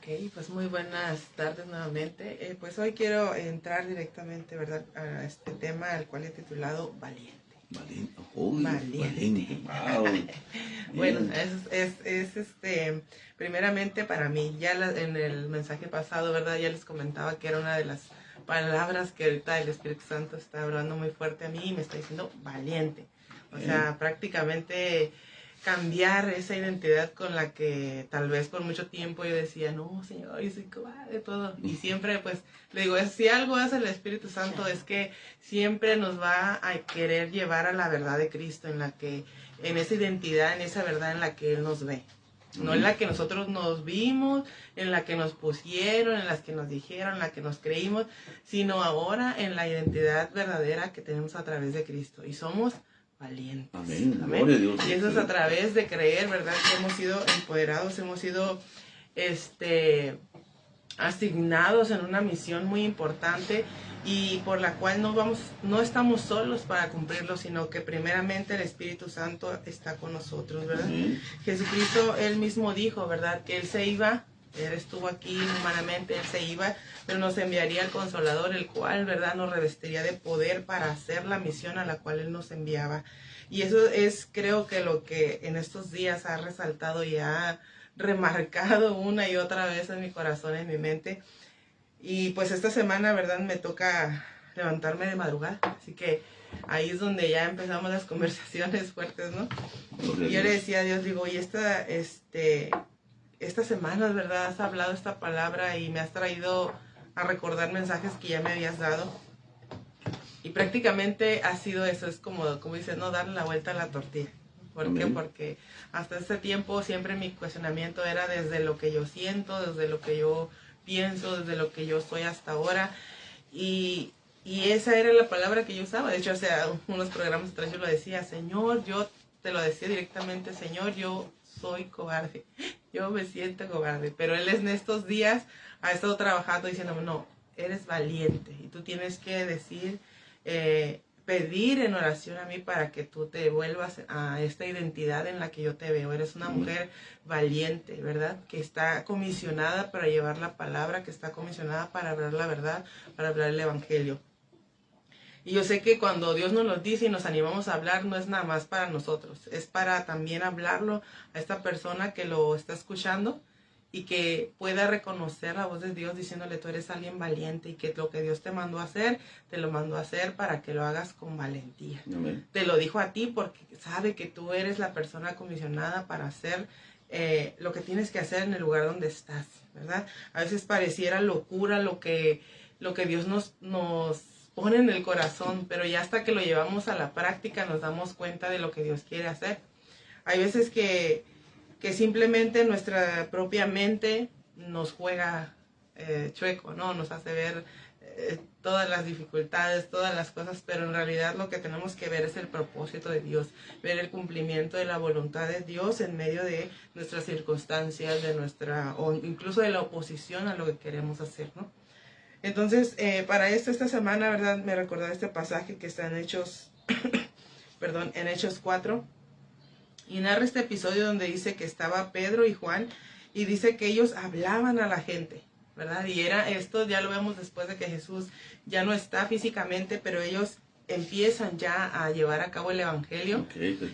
Ok, pues muy buenas tardes nuevamente. Pues hoy quiero entrar directamente, ¿verdad?, a este tema, al cual he titulado Valiente. Valiente. Uy, Valiente. Wow. Bueno, primeramente para mí, en el mensaje pasado, ¿verdad?, ya les comentaba que era una de las palabras que ahorita el Espíritu Santo está hablando muy fuerte a mí y me está diciendo valiente. O sea, prácticamente cambiar esa identidad con la que tal vez por mucho tiempo yo decía, no, Señor, yo soy cobarde, todo. Y siempre, pues, le digo, si algo hace el Espíritu Santo es que siempre nos va a querer llevar a la verdad de Cristo, en esa identidad, en esa verdad en la que Él nos ve. No en la que nosotros nos vimos, en la que nos pusieron, en las que nos dijeron, en la que nos creímos, sino ahora en la identidad verdadera que tenemos a través de Cristo. Y somos valientes. Amén. Amén. Gloria a Dios. Y eso es a través de creer, ¿verdad?, que hemos sido empoderados, hemos sido asignados en una misión muy importante y por la cual no estamos solos para cumplirlo, sino que primeramente el Espíritu Santo está con nosotros, ¿verdad? Amén. Jesucristo, Él mismo dijo, ¿verdad?, que Él se iba, Él estuvo aquí humanamente, Él se iba, pero nos enviaría el Consolador, el cual, ¿verdad?, nos revestiría de poder para hacer la misión a la cual Él nos enviaba. Y eso es, creo que lo que en estos días ha resaltado y ha remarcado una y otra vez en mi corazón, en mi mente. Y pues esta semana, ¿verdad?, me toca levantarme de madrugada, así que ahí es donde ya empezamos las conversaciones fuertes, ¿no? Y yo le decía a Dios, digo, y estas semanas, ¿verdad?, has hablado esta palabra y me has traído a recordar mensajes que ya me habías dado. Y prácticamente ha sido eso, es como dices, no, darle la vuelta a la tortilla. ¿Por qué? Porque hasta este tiempo siempre mi cuestionamiento era desde lo que yo siento, desde lo que yo pienso, desde lo que yo soy hasta ahora. Y esa era la palabra que yo usaba. De hecho, o sea, unos programas atrás yo lo decía, Señor, yo te lo decía directamente, Señor, yo soy cobarde. Yo me siento cobarde. Pero Él en estos días ha estado trabajando diciéndome, no, eres valiente. Y tú tienes que decir, pedir en oración a mí para que tú te vuelvas a esta identidad en la que yo te veo. Eres una mujer valiente, ¿verdad?, que está comisionada para llevar la palabra, que está comisionada para hablar la verdad, para hablar el evangelio. Y yo sé que cuando Dios nos lo dice y nos animamos a hablar, no es nada más para nosotros, es para también hablarlo a esta persona que lo está escuchando y que pueda reconocer la voz de Dios diciéndole, tú eres alguien valiente y que lo que Dios te mandó a hacer, te lo mandó a hacer para que lo hagas con valentía. Amén. Te lo dijo a ti porque sabe que tú eres la persona comisionada para hacer lo que tienes que hacer en el lugar donde estás, ¿verdad? A veces pareciera locura lo que Dios nos pone en el corazón, pero ya hasta que lo llevamos a la práctica nos damos cuenta de lo que Dios quiere hacer. Hay veces que simplemente nuestra propia mente nos juega chueco, ¿no? Nos hace ver todas las dificultades, todas las cosas, pero en realidad lo que tenemos que ver es el propósito de Dios, ver el cumplimiento de la voluntad de Dios en medio de nuestras circunstancias, o incluso de la oposición a lo que queremos hacer, ¿no? Entonces, para esta semana, ¿verdad?, me recordaba este pasaje que está en Hechos, en Hechos 4, y narra este episodio donde dice que estaba Pedro y Juan, y dice que ellos hablaban a la gente, ¿verdad? Y era esto, ya lo vemos después de que Jesús ya no está físicamente, pero ellos empiezan ya a llevar a cabo el evangelio.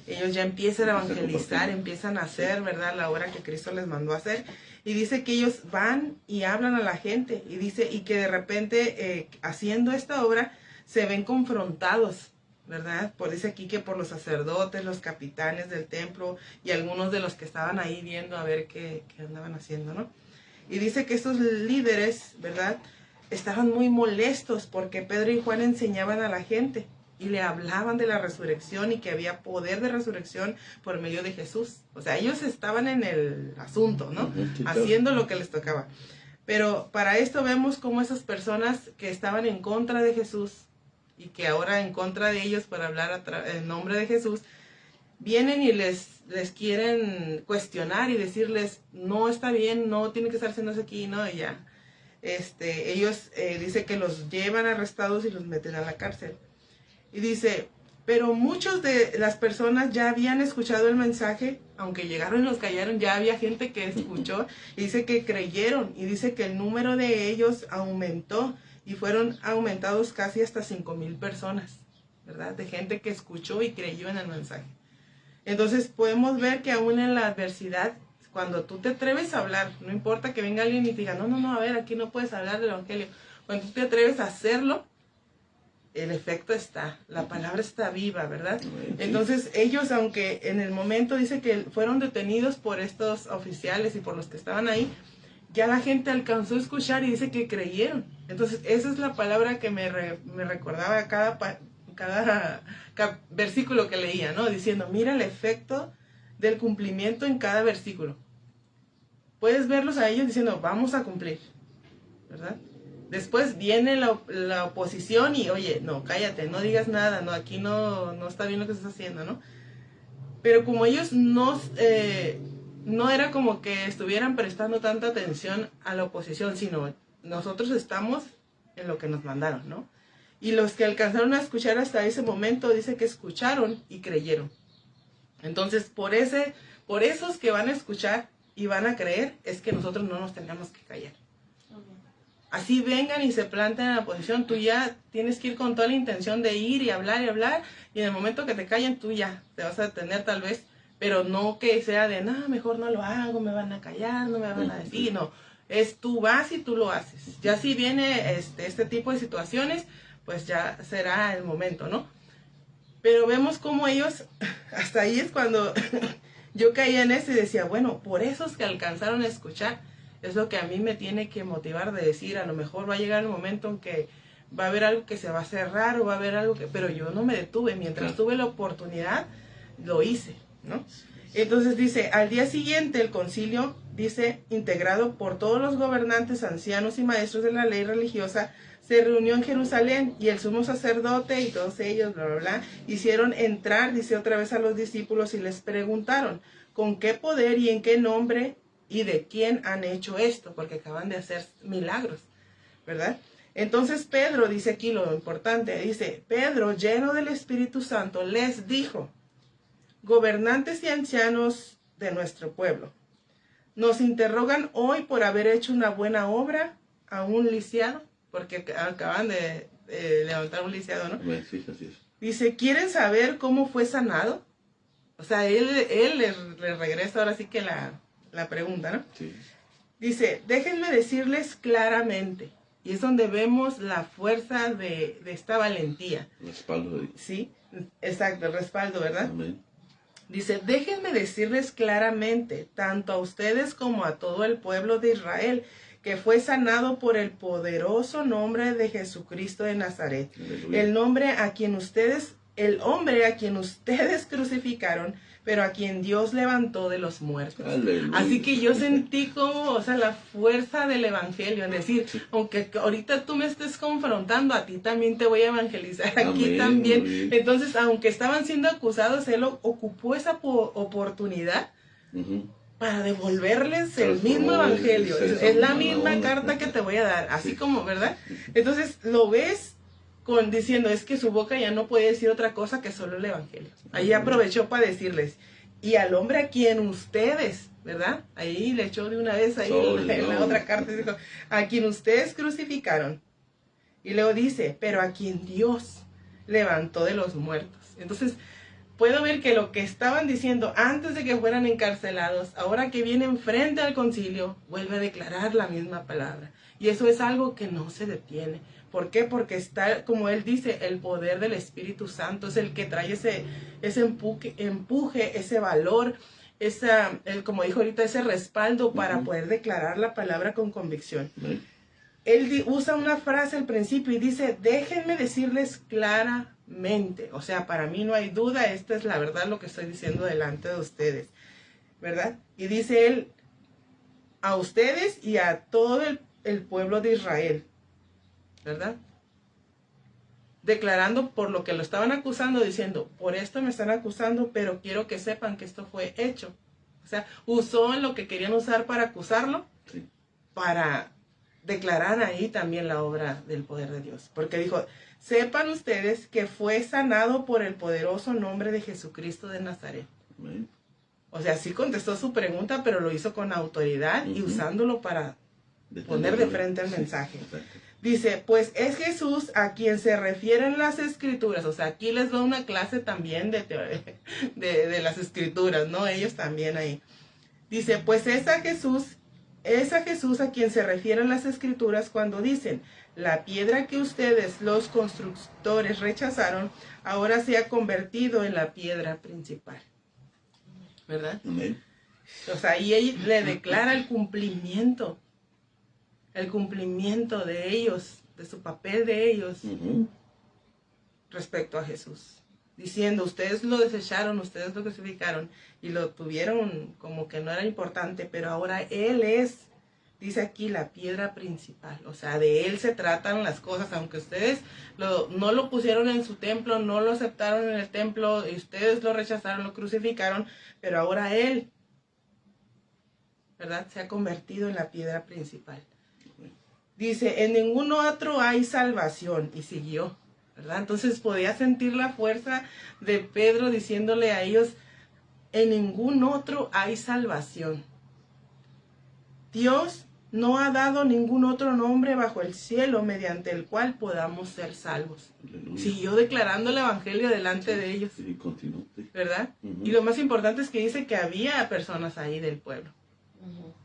Ellos ya empiezan a evangelizar, empiezan a hacer, ¿verdad?, la obra que Cristo les mandó a hacer. Y dice que ellos van y hablan a la gente, y dice, y que de repente haciendo esta obra se ven confrontados, ¿verdad? Dice aquí que por los sacerdotes, los capitanes del templo y algunos de los que estaban ahí viendo a ver qué andaban haciendo, ¿no? Y dice que estos líderes, ¿verdad?, estaban muy molestos porque Pedro y Juan enseñaban a la gente y le hablaban de la resurrección y que había poder de resurrección por medio de Jesús. O sea, ellos estaban en el asunto, ¿no? Haciendo lo que les tocaba. Pero para esto vemos cómo esas personas que estaban en contra de Jesús y que ahora en contra de ellos para hablar en nombre de Jesús, vienen y les quieren cuestionar y decirles, no está bien, no tiene que estar haciéndose aquí, no, y ya. Ellos dice que los llevan arrestados y los meten a la cárcel. Y dice, Pero muchos de las personas ya habían escuchado el mensaje, aunque llegaron y los callaron, ya había gente que escuchó y dice que creyeron y dice que el número de ellos aumentó y fueron aumentados casi hasta 5,000 personas, ¿verdad? De gente que escuchó y creyó en el mensaje. Entonces podemos ver que aún en la adversidad, cuando tú te atreves a hablar, no importa que venga alguien y te diga, no, a ver, aquí no puedes hablar del evangelio. Cuando tú te atreves a hacerlo, el efecto está, la palabra está viva, ¿verdad? Entonces ellos, aunque en el momento dice que fueron detenidos por estos oficiales y por los que estaban ahí, ya la gente alcanzó a escuchar y dice que creyeron. Entonces esa es la palabra que me recordaba cada versículo que leía, ¿no? Diciendo, mira el efecto del cumplimiento en cada versículo. Puedes verlos a ellos diciendo, vamos a cumplir, ¿verdad? Después viene la oposición y, oye, no, cállate, no digas nada, no, aquí no está bien lo que estás haciendo, ¿no? Pero como ellos no era como que estuvieran prestando tanta atención a la oposición, sino nosotros estamos en lo que nos mandaron, ¿no? Y los que alcanzaron a escuchar hasta ese momento, dice que escucharon y creyeron. Entonces, por esos que van a escuchar y van a creer, es que nosotros no nos tenemos que callar. Así vengan y se planten en la posición, tú ya tienes que ir con toda la intención de ir y hablar, y en el momento que te callen, tú ya te vas a detener tal vez, pero no que sea de, no, mejor no lo hago, me van a callar, no me van a decir, no, es tú vas y tú lo haces. Ya si viene este tipo de situaciones, pues ya será el momento, ¿no? Pero vemos cómo ellos, hasta ahí es cuando yo caía en eso y decía, bueno, por esos que alcanzaron a escuchar, es lo que a mí me tiene que motivar de decir, a lo mejor va a llegar el momento en que va a haber algo que se va a cerrar o va a haber algo que... Pero yo no me detuve, mientras tuve la oportunidad, lo hice, ¿no? Entonces dice, al día siguiente el concilio, dice, integrado por todos los gobernantes, ancianos y maestros de la ley religiosa, se reunió en Jerusalén y el sumo sacerdote y todos ellos, bla, bla, bla, hicieron entrar, dice otra vez a los discípulos y les preguntaron, ¿con qué poder y en qué nombre y de quién han hecho esto? Porque acaban de hacer milagros, ¿verdad? Entonces Pedro, dice aquí lo importante, dice, Pedro, lleno del Espíritu Santo, les dijo, gobernantes y ancianos de nuestro pueblo, nos interrogan hoy por haber hecho una buena obra a un lisiado, porque acaban de levantar un lisiado, ¿no? Sí, así es. Dice, ¿quieren saber cómo fue sanado? O sea, él le regresa ahora sí que la pregunta, ¿no? Sí. Dice, déjenme decirles claramente, y es donde vemos la fuerza de esta valentía. Respaldo de... Sí, exacto, el respaldo, ¿verdad? Amén. Dice, déjenme decirles claramente, tanto a ustedes como a todo el pueblo de Israel, que fue sanado por el poderoso nombre de Jesucristo de Nazaret. Aleluya. El hombre a quien ustedes crucificaron, pero a quien Dios levantó de los muertos. Aleluya. Así que yo sentí como, o sea, la fuerza del evangelio, en decir, aunque ahorita tú me estés confrontando, a ti también te voy a evangelizar, aquí Amén, también. amén. Entonces, aunque estaban siendo acusados, él ocupó esa oportunidad para devolverles el mismo evangelio. Es la misma carta que te voy a dar, así como, ¿verdad? Entonces, lo ves diciendo, es que su boca ya no puede decir otra cosa que solo el evangelio. Ahí aprovechó para decirles, y al hombre a quien ustedes, ¿verdad? Ahí le echó de una vez ahí en la otra carta, dijo, a quien ustedes crucificaron. Y luego dice, pero a quien Dios levantó de los muertos. Entonces, puedo ver que lo que estaban diciendo antes de que fueran encarcelados, ahora que vienen frente al concilio, vuelve a declarar la misma palabra. Y eso es algo que no se detiene. ¿Por qué? Porque está, como él dice, el poder del Espíritu Santo es el que trae ese empuje, ese valor, como dijo ahorita, ese respaldo para poder declarar la palabra con convicción. Él usa una frase al principio y dice, déjenme decirles claramente. O sea, para mí no hay duda, esta es la verdad lo que estoy diciendo delante de ustedes, ¿verdad? Y dice él, a ustedes y a todo el pueblo de Israel, ¿verdad? Declarando por lo que lo estaban acusando, diciendo, por esto me están acusando, pero quiero que sepan que esto fue hecho. O sea, usó lo que querían usar para acusarlo, Sí. para declarar ahí también la obra del poder de Dios. Porque dijo, sepan ustedes que fue sanado por el poderoso nombre de Jesucristo de Nazaret. Amén. O sea, sí contestó su pregunta, pero lo hizo con autoridad y usándolo para poner de frente el mensaje. Dice, pues es Jesús a quien se refieren las escrituras. O sea, aquí les doy una clase también de las escrituras, ¿no? Ellos también ahí. Dice, pues es a Jesús a quien se refieren las escrituras cuando dicen, la piedra que ustedes, los constructores, rechazaron, ahora se ha convertido en la piedra principal. ¿Verdad? Amén. O sea, y él le declara el cumplimiento de ellos, de su papel de ellos respecto a Jesús. Diciendo, ustedes lo desecharon, ustedes lo crucificaron y lo tuvieron como que no era importante, pero ahora Él es, dice aquí, la piedra principal. O sea, de Él se tratan las cosas, aunque ustedes no lo pusieron en su templo, no lo aceptaron en el templo, y ustedes lo rechazaron, lo crucificaron, pero ahora Él, ¿verdad? Se ha convertido en la piedra principal. Dice, en ningún otro hay salvación, y siguió, ¿verdad? Entonces podía sentir la fuerza de Pedro diciéndole a ellos, en ningún otro hay salvación. Dios no ha dado ningún otro nombre bajo el cielo mediante el cual podamos ser salvos. Aleluya. Siguió declarando el evangelio delante de ellos. Y continuó. ¿Verdad? Y lo más importante es que dice que había personas ahí del pueblo.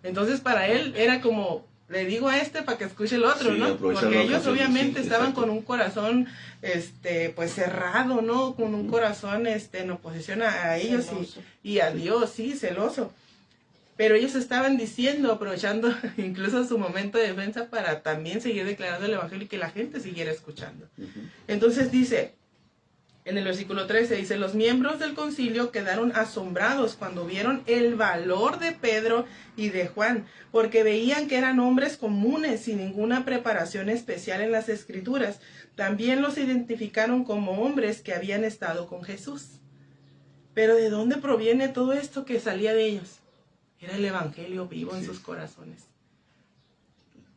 Entonces para él era como, le digo a este para que escuche el otro, ¿no? Porque ellos obviamente estaban con un corazón, pues cerrado, ¿no? Con un corazón, en oposición a ellos y a Dios, sí, celoso. Pero ellos estaban diciendo, aprovechando incluso su momento de defensa para también seguir declarando el evangelio y que la gente siguiera escuchando. Entonces dice, en el versículo 13, dice, los miembros del concilio quedaron asombrados cuando vieron el valor de Pedro y de Juan, porque veían que eran hombres comunes sin ninguna preparación especial en las escrituras. También los identificaron como hombres que habían estado con Jesús. Pero ¿de dónde proviene todo esto que salía de ellos? Era el evangelio vivo en sus corazones.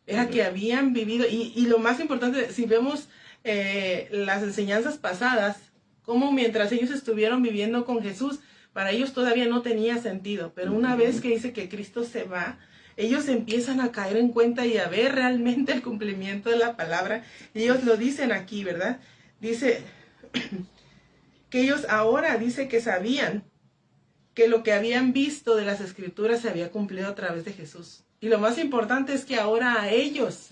Era que habían vivido, y lo más importante, si vemos las enseñanzas pasadas, como mientras ellos estuvieron viviendo con Jesús, para ellos todavía no tenía sentido, pero una vez que dice que Cristo se va, ellos empiezan a caer en cuenta y a ver realmente el cumplimiento de la palabra, y ellos lo dicen aquí, ¿verdad? Dice que ellos ahora, dice que sabían que lo que habían visto de las escrituras se había cumplido a través de Jesús. Y lo más importante es que ahora a ellos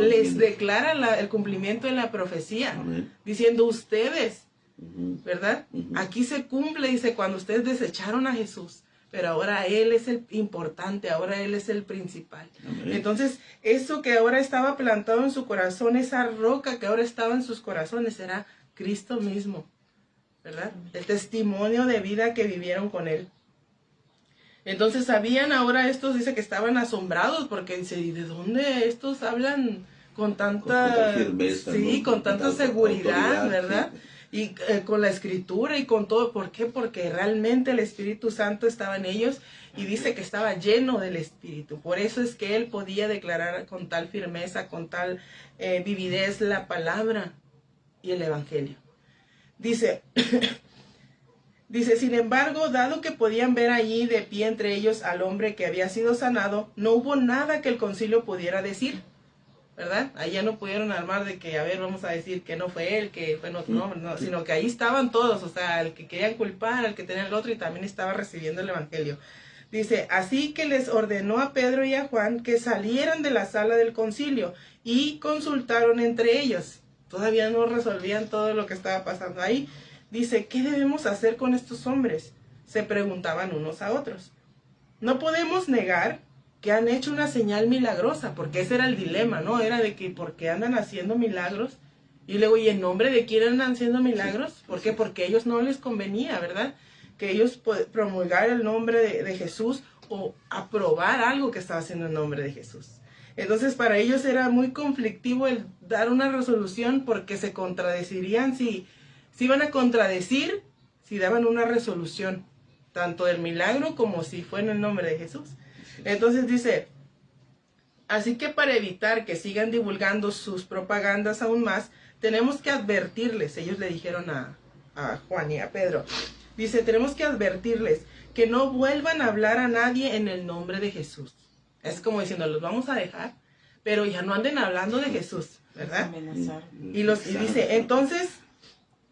les declara el cumplimiento de la profecía. Amén. Diciendo ustedes, ¿verdad? Aquí se cumple, dice, cuando ustedes desecharon a Jesús, pero ahora Él es el importante, ahora Él es el principal. Amén. Entonces, eso que ahora estaba plantado en su corazón, esa roca que ahora estaba en sus corazones, era Cristo mismo, ¿verdad? El testimonio de vida que vivieron con Él. Entonces sabían ahora estos, dice que estaban asombrados, porque dice, ¿y de dónde estos hablan con tanta firmeza? Sí, ¿no? con tanta seguridad, ¿verdad? Sí. Y con la escritura y con todo. ¿Por qué? Porque realmente el Espíritu Santo estaba en ellos y dice que estaba lleno del Espíritu. Por eso es que Él podía declarar con tal firmeza, con tal vividez la palabra y el Evangelio. Dice, sin embargo, dado que podían ver allí de pie entre ellos al hombre que había sido sanado, no hubo nada que el concilio pudiera decir, ¿verdad? Ahí ya no pudieron armar de que, a ver, vamos a decir que no fue él, que fue otro nombre, no, sino que ahí estaban todos, o sea, el que querían culpar, el que tenía el otro y también estaba recibiendo el evangelio. Dice, así que les ordenó a Pedro y a Juan que salieran de la sala del concilio y consultaron entre ellos. Todavía no resolvían todo lo que estaba pasando ahí. Dice, ¿qué debemos hacer con estos hombres? Se preguntaban unos a otros. No podemos negar que han hecho una señal milagrosa, porque ese era el dilema, ¿no? Era de que, ¿por qué andan haciendo milagros? Y luego, ¿y en nombre de quién andan haciendo milagros? ¿Por qué? Porque a ellos no les convenía, ¿verdad? Que ellos promulgar el nombre de Jesús o aprobar algo que estaba haciendo en nombre de Jesús. Entonces, para ellos era muy conflictivo el dar una resolución porque se contradecirían si iban a contradecir si daban una resolución, tanto del milagro como si fue en el nombre de Jesús. Entonces dice, Así que para evitar que sigan divulgando sus propagandas aún más, tenemos que advertirles, ellos le dijeron a Juan y a Pedro, dice, tenemos que advertirles que no vuelvan a hablar a nadie en el nombre de Jesús. Es como diciendo, los vamos a dejar, pero ya no anden hablando de Jesús, ¿verdad? Y dice, entonces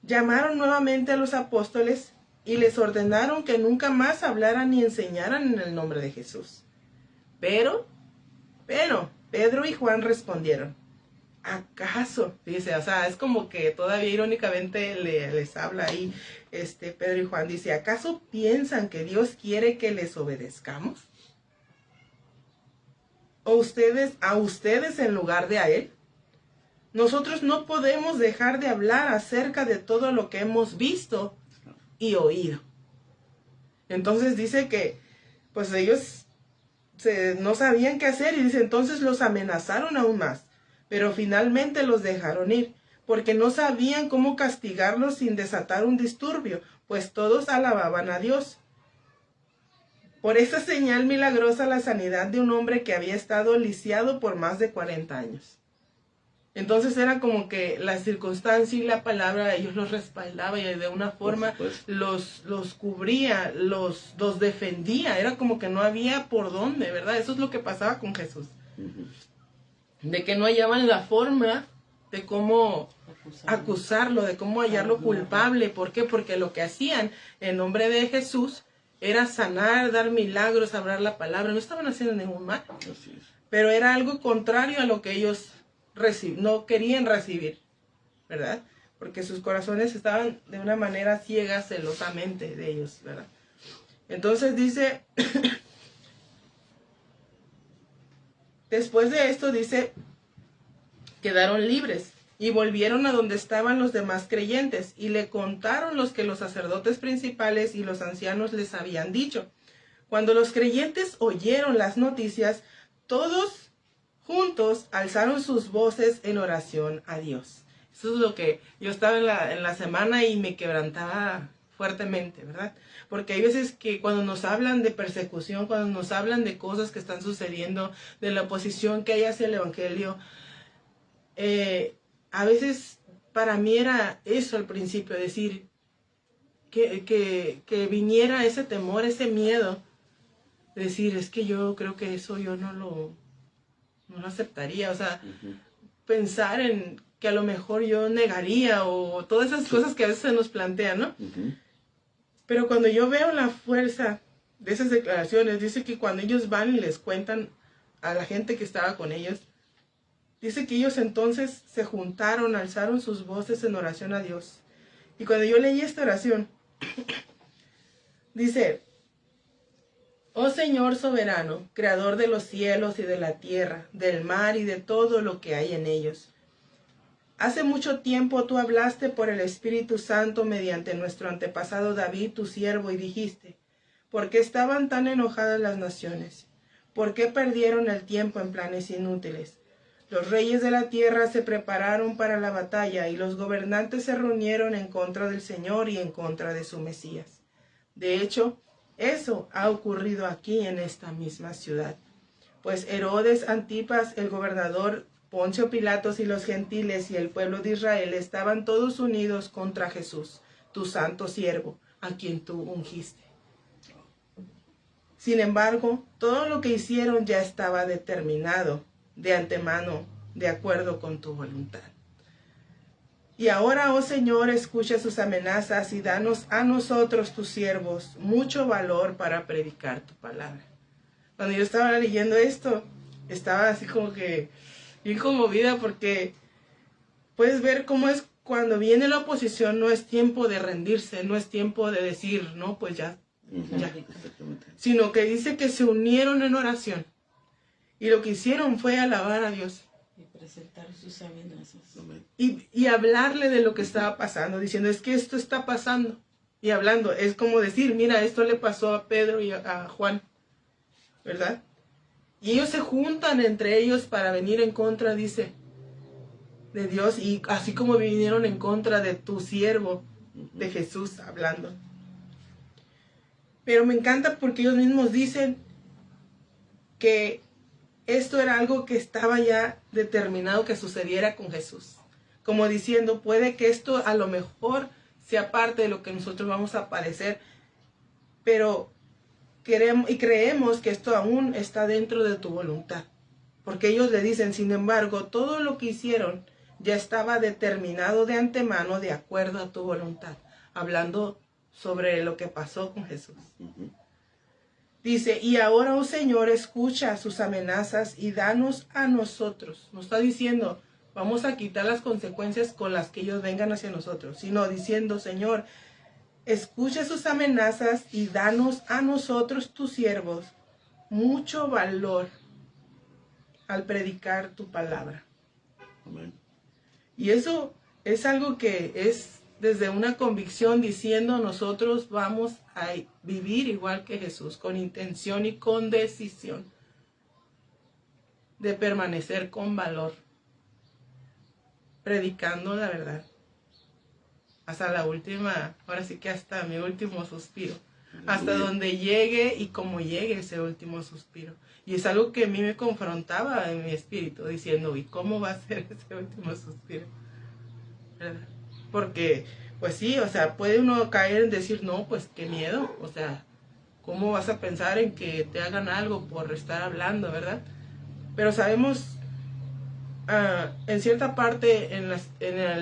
llamaron nuevamente a los apóstoles y les ordenaron que nunca más hablaran ni enseñaran en el nombre de Jesús. Pero Pedro y Juan respondieron, ¿acaso? Dice, o sea, es como que todavía irónicamente les habla ahí Pedro y Juan. Dice, ¿acaso piensan que Dios quiere que les obedezcamos? ¿O a ustedes en lugar de a Él? Nosotros no podemos dejar de hablar acerca de todo lo que hemos visto y oído. Entonces dice que, pues ellos no sabían qué hacer y dice, entonces los amenazaron aún más, pero finalmente los dejaron ir, porque no sabían cómo castigarlos sin desatar un disturbio, pues todos alababan a Dios. Por esa señal milagrosa la sanidad de un hombre que había estado lisiado por más de 40 años. Entonces era como que la circunstancia y la palabra, ellos los respaldaban y de una forma los cubría, los defendía. Era como que no había por dónde, ¿verdad? Eso es lo que pasaba con Jesús. De que no hallaban la forma de cómo acusarlo, de cómo hallarlo culpable. ¿Por qué? Porque lo que hacían en nombre de Jesús era sanar, dar milagros, hablar la palabra. No estaban haciendo ningún mal. Pero era algo contrario a lo que ellos no querían recibir, ¿verdad? Porque sus corazones estaban de una manera ciega, celosamente de ellos, ¿verdad? Entonces dice, después de esto dice, quedaron libres y volvieron a donde estaban los demás creyentes y le contaron los que los sacerdotes principales y los ancianos les habían dicho. Cuando los creyentes oyeron las noticias, todos juntos alzaron sus voces en oración a Dios. Eso es lo que yo estaba en la semana y me quebrantaba fuertemente, ¿verdad? Porque hay veces que cuando nos hablan de persecución, cuando nos hablan de cosas que están sucediendo, de la oposición que hay hacia el Evangelio, a veces para mí era eso al principio, decir que viniera ese temor, ese miedo, decir, es que yo creo que eso yo no lo aceptaría, o sea, pensar en que a lo mejor yo negaría o todas esas cosas que a veces se nos plantean, ¿no? Pero cuando yo veo la fuerza de esas declaraciones, dice que cuando ellos van y les cuentan a la gente que estaba con ellos, dice que ellos entonces se juntaron, alzaron sus voces en oración a Dios. Y cuando yo leí esta oración, dice, oh Señor soberano, creador de los cielos y de la tierra, del mar y de todo lo que hay en ellos. Hace mucho tiempo tú hablaste por el Espíritu Santo mediante nuestro antepasado David, tu siervo, y dijiste, ¿por qué estaban tan enojadas las naciones? ¿Por qué perdieron el tiempo en planes inútiles? Los reyes de la tierra se prepararon para la batalla y los gobernantes se reunieron en contra del Señor y en contra de su Mesías. De hecho, eso ha ocurrido aquí en esta misma ciudad. Pues Herodes Antipas, el gobernador, Poncio Pilatos y los gentiles y el pueblo de Israel estaban todos unidos contra Jesús, tu santo siervo, a quien tú ungiste. Sin embargo, todo lo que hicieron ya estaba determinado de antemano, de acuerdo con tu voluntad. Y ahora, oh Señor, escucha sus amenazas y danos a nosotros, tus siervos, mucho valor para predicar tu palabra. Cuando yo estaba leyendo esto, estaba así como que bien conmovida porque puedes ver cómo es cuando viene la oposición, no es tiempo de rendirse, no es tiempo de decir, no, pues ya. Sino que dice que se unieron en oración y lo que hicieron fue alabar a Dios. Y presentar sus amenazas. Y hablarle de lo que estaba pasando, diciendo, es que esto está pasando. Y hablando, es como decir, mira, esto le pasó a Pedro y a Juan, ¿verdad? Y ellos se juntan entre ellos para venir en contra, dice, de Dios, y así como vinieron en contra de tu siervo, de Jesús, hablando. Pero me encanta porque ellos mismos dicen que esto era algo que estaba ya determinado que sucediera con Jesús. Como diciendo, puede que esto a lo mejor sea parte de lo que nosotros vamos a padecer, pero creemos que esto aún está dentro de tu voluntad. Porque ellos le dicen, sin embargo, todo lo que hicieron ya estaba determinado de antemano de acuerdo a tu voluntad. Hablando sobre lo que pasó con Jesús. Dice, y ahora, oh Señor, escucha sus amenazas y danos a nosotros. No está diciendo, vamos a quitar las consecuencias con las que ellos vengan hacia nosotros, sino diciendo, Señor, escucha sus amenazas y danos a nosotros, tus siervos, mucho valor al predicar tu palabra. Amén. Y eso es algo que es desde una convicción diciendo nosotros vamos a vivir igual que Jesús, con intención y con decisión de permanecer con valor, predicando la verdad, hasta la última, ahora sí que hasta mi último suspiro, hasta donde llegue y como llegue ese último suspiro. Y es algo que a mí me confrontaba en mi espíritu, diciendo, ¿y cómo va a ser ese último suspiro? ¿Verdad? Porque, pues sí, o sea, puede uno caer en decir, no, pues qué miedo, o sea, ¿cómo vas a pensar en que te hagan algo por estar hablando, verdad? Pero sabemos, en cierta parte, en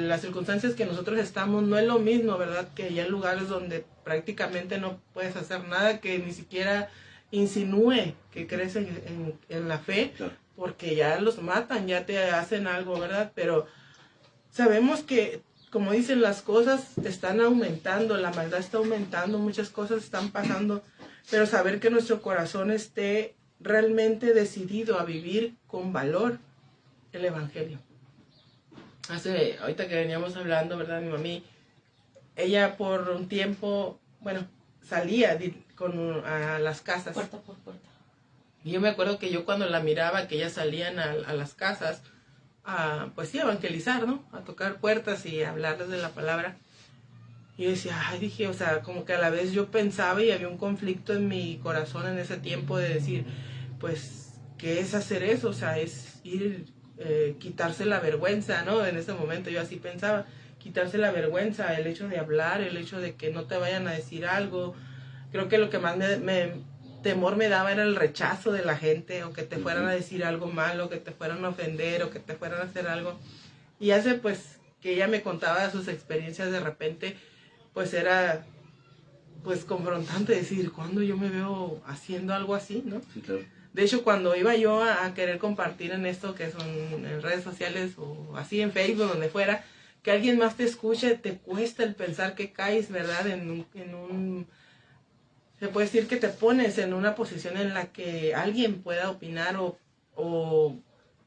las circunstancias que nosotros estamos, no es lo mismo, ¿verdad? Que hay lugares donde prácticamente no puedes hacer nada, que ni siquiera insinúe que crees en la fe, Claro. porque ya los matan, ya te hacen algo, ¿verdad? Pero sabemos que, como dicen, las cosas están aumentando, la maldad está aumentando, muchas cosas están pasando, pero saber que nuestro corazón esté realmente decidido a vivir con valor el Evangelio. Ahorita que veníamos hablando, ¿verdad? Mi mami, ella por un tiempo, bueno, salía a las casas. Puerta por puerta. Y yo me acuerdo que yo cuando la miraba, que ellas salían a las casas, pues sí, a evangelizar, ¿no? A tocar puertas y a hablarles de la palabra. Y yo decía, ay, dije, o sea, como que a la vez yo pensaba y había un conflicto en mi corazón en ese tiempo de decir, pues, ¿qué es hacer eso? O sea, es ir, quitarse la vergüenza, ¿no? En ese momento yo así pensaba, quitarse la vergüenza, el hecho de hablar, el hecho de que no te vayan a decir algo. Creo que lo que más temor me daba era el rechazo de la gente, o que te fueran a decir algo malo, que te fueran a ofender, o que te fueran a hacer algo. Y hace pues que ella me contaba sus experiencias, de repente pues era pues confrontante decir, ¿cuándo yo me veo haciendo algo así, no? Sí, claro. De hecho, cuando iba yo a querer compartir en esto, que son en redes sociales o así en Facebook, donde fuera, que alguien más te escuche, te cuesta el pensar que caes, ¿verdad? Se puede decir que te pones en una posición en la que alguien pueda opinar o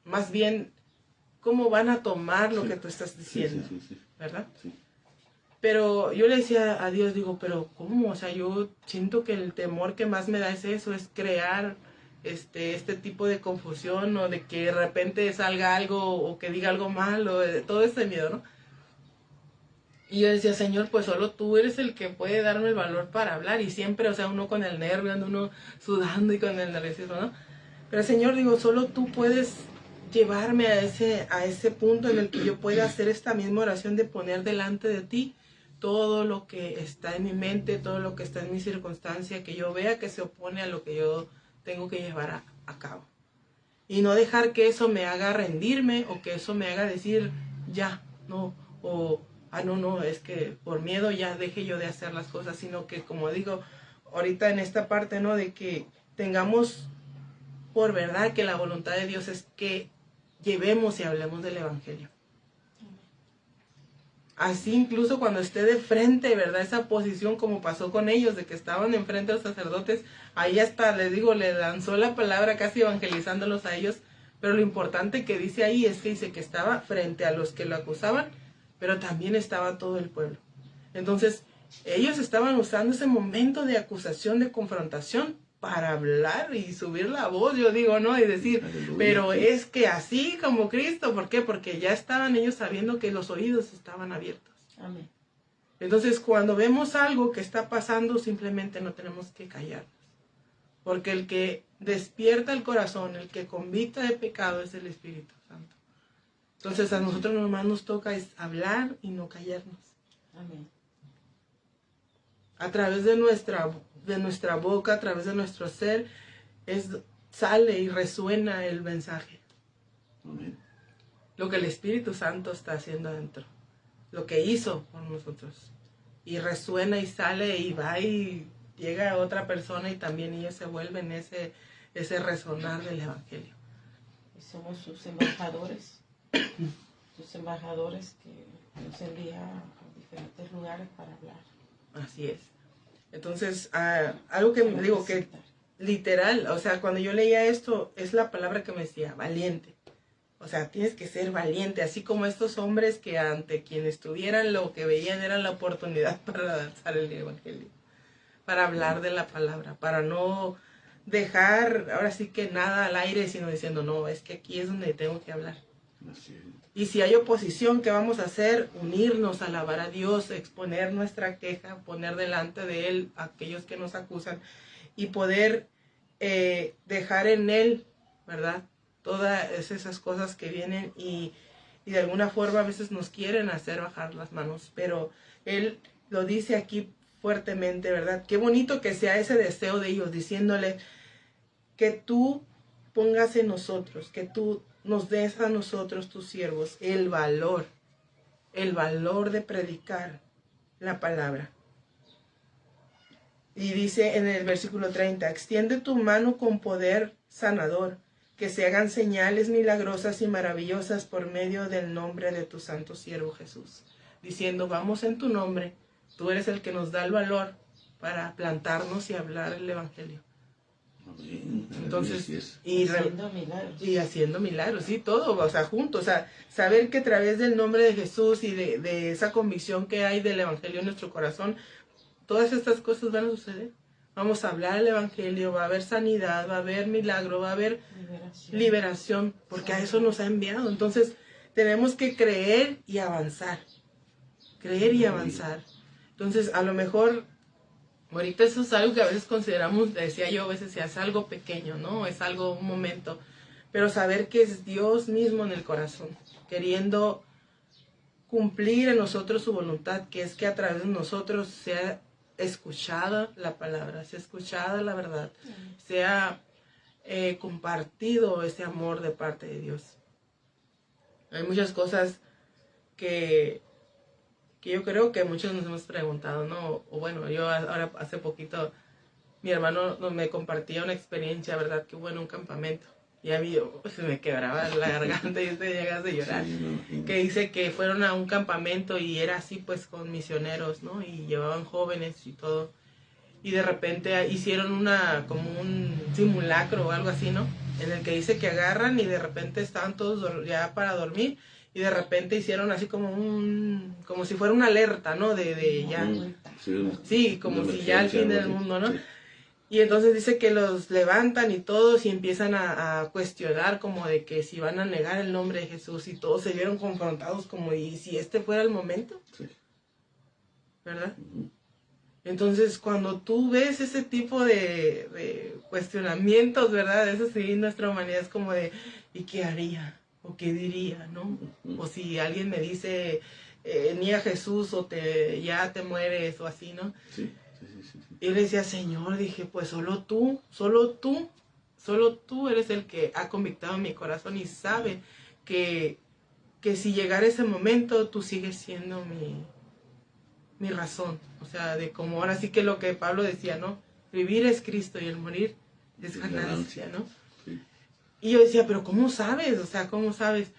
más bien cómo van a tomar lo que tú estás diciendo, sí. ¿verdad? Sí. Pero yo le decía a Dios, digo, pero ¿cómo? O sea, yo siento que el temor que más me da es eso, es crear este tipo de confusión, o de que de repente salga algo o que diga algo malo, todo ese miedo, ¿no? Y yo decía, Señor, pues solo tú eres el que puede darme el valor para hablar. Y siempre, o sea, uno con el nervio, uno sudando y con el nerviosismo, ¿no? Pero Señor, digo, solo tú puedes llevarme a ese punto en el que yo pueda hacer esta misma oración de poner delante de ti todo lo que está en mi mente, todo lo que está en mi circunstancia, que yo vea que se opone a lo que yo tengo que llevar a cabo. Y no dejar que eso me haga rendirme, o que eso me haga decir, ya, no, o no, es que por miedo ya deje yo de hacer las cosas, sino que, como digo ahorita en esta parte, ¿no? De que tengamos por verdad que la voluntad de Dios es que llevemos y hablemos del Evangelio. Así incluso cuando esté de frente, ¿verdad? Esa posición, como pasó con ellos, de que estaban enfrente de los sacerdotes, ahí hasta, les digo, le lanzó la palabra casi evangelizándolos a ellos, pero lo importante que dice ahí es que dice que estaba frente a los que lo acusaban, pero también estaba todo el pueblo. Entonces, ellos estaban usando ese momento de acusación, de confrontación, para hablar y subir la voz, yo digo, ¿no? Y decir, Aleluya. pero es que así como Cristo, ¿por qué? Porque ya estaban ellos sabiendo que los oídos estaban abiertos. Amén. Entonces, cuando vemos algo que está pasando, simplemente no tenemos que callarnos. Porque el que despierta el corazón, el que convicta de pecado es el Espíritu Santo. Entonces a nosotros nomás nos toca es hablar y no callarnos. Amén. A través de nuestra boca, a través de nuestro ser, sale y resuena el mensaje. Amén. Lo que el Espíritu Santo está haciendo adentro. Lo que hizo por nosotros. Y resuena y sale y va y llega a otra persona y también ellos se vuelven ese resonar del Evangelio. Y somos sus embajadores. Sus embajadores que nos envía a diferentes lugares para hablar. Así es. Entonces, algo que me digo que literal, o sea, cuando yo leía esto, es la palabra que me decía, valiente. O sea, tienes que ser valiente, así como estos hombres que ante quienes tuvieran lo que veían era la oportunidad para lanzar el Evangelio, para hablar de la palabra, para no dejar, ahora sí que nada al aire, sino diciendo, no, es que aquí es donde tengo que hablar. Así es. Y si hay oposición, ¿qué vamos a hacer? Unirnos, alabar a Dios, exponer nuestra queja, poner delante de Él a aquellos que nos acusan y poder dejar en Él, ¿verdad? Todas esas cosas que vienen y de alguna forma a veces nos quieren hacer bajar las manos, pero Él lo dice aquí fuertemente, ¿verdad? Qué bonito que sea ese deseo de ellos, diciéndole que tú pongas en nosotros, que tú nos des a nosotros, tus siervos, el valor de predicar la palabra. Y dice en el versículo 30, extiende tu mano con poder sanador, que se hagan señales milagrosas y maravillosas por medio del nombre de tu santo siervo Jesús. Diciendo, vamos en tu nombre, tú eres el que nos da el valor para plantarnos y hablar el Evangelio. Amén. Entonces, haciendo milagros, sí, todo, o sea, juntos, o sea, saber que a través del nombre de Jesús y de esa convicción que hay del Evangelio en nuestro corazón, todas estas cosas van a suceder. Vamos a hablar el Evangelio, va a haber sanidad, va a haber milagro, va a haber liberación, porque a eso nos ha enviado. Entonces, tenemos que creer y avanzar. Creer y avanzar. Entonces, a lo mejor, ahorita eso es algo que a veces consideramos, decía yo, a veces es algo pequeño, ¿no? Es algo, un momento. Pero saber que es Dios mismo en el corazón, queriendo cumplir en nosotros su voluntad, que es que a través de nosotros sea escuchada la palabra, sea escuchada la verdad, sea compartido ese amor de parte de Dios. Hay muchas cosas que yo creo que muchos nos hemos preguntado, ¿no? O bueno, yo ahora hace poquito, mi hermano me compartía una experiencia, ¿verdad? Que hubo en un campamento. Y a mí se me quebraba la garganta y te llegas a llorar. Sí, que dice que fueron a un campamento y era así pues con misioneros, ¿no? Y llevaban jóvenes y todo. Y de repente hicieron como un simulacro o algo así, ¿no? En el que dice que agarran y de repente estaban todos ya para dormir. Y de repente hicieron así como si fuera una alerta, ¿no? De ya. Sí, como si ya al fin del mundo, ¿no? Sí. Y entonces dice que los levantan y todos y empiezan a cuestionar como de que si van a negar el nombre de Jesús y todos se vieron confrontados como y si este fuera el momento, sí. ¿Verdad? Entonces cuando tú ves ese tipo de cuestionamientos, ¿verdad? Eso sí, nuestra humanidad es como de ¿y qué haría? ¿O qué diría? ¿No? O si alguien me dice niega a Jesús o ya te mueres o así, ¿no? Sí. Y le decía, Señor, dije, pues solo tú eres el que ha convictado mi corazón y sabe que si llegara ese momento, tú sigues siendo mi razón. O sea, de como ahora sí que lo que Pablo decía, ¿no? Vivir es Cristo y el morir es ganancia, ¿no? Sí. Y yo decía, pero ¿cómo sabes? O sea, ¿cómo sabes?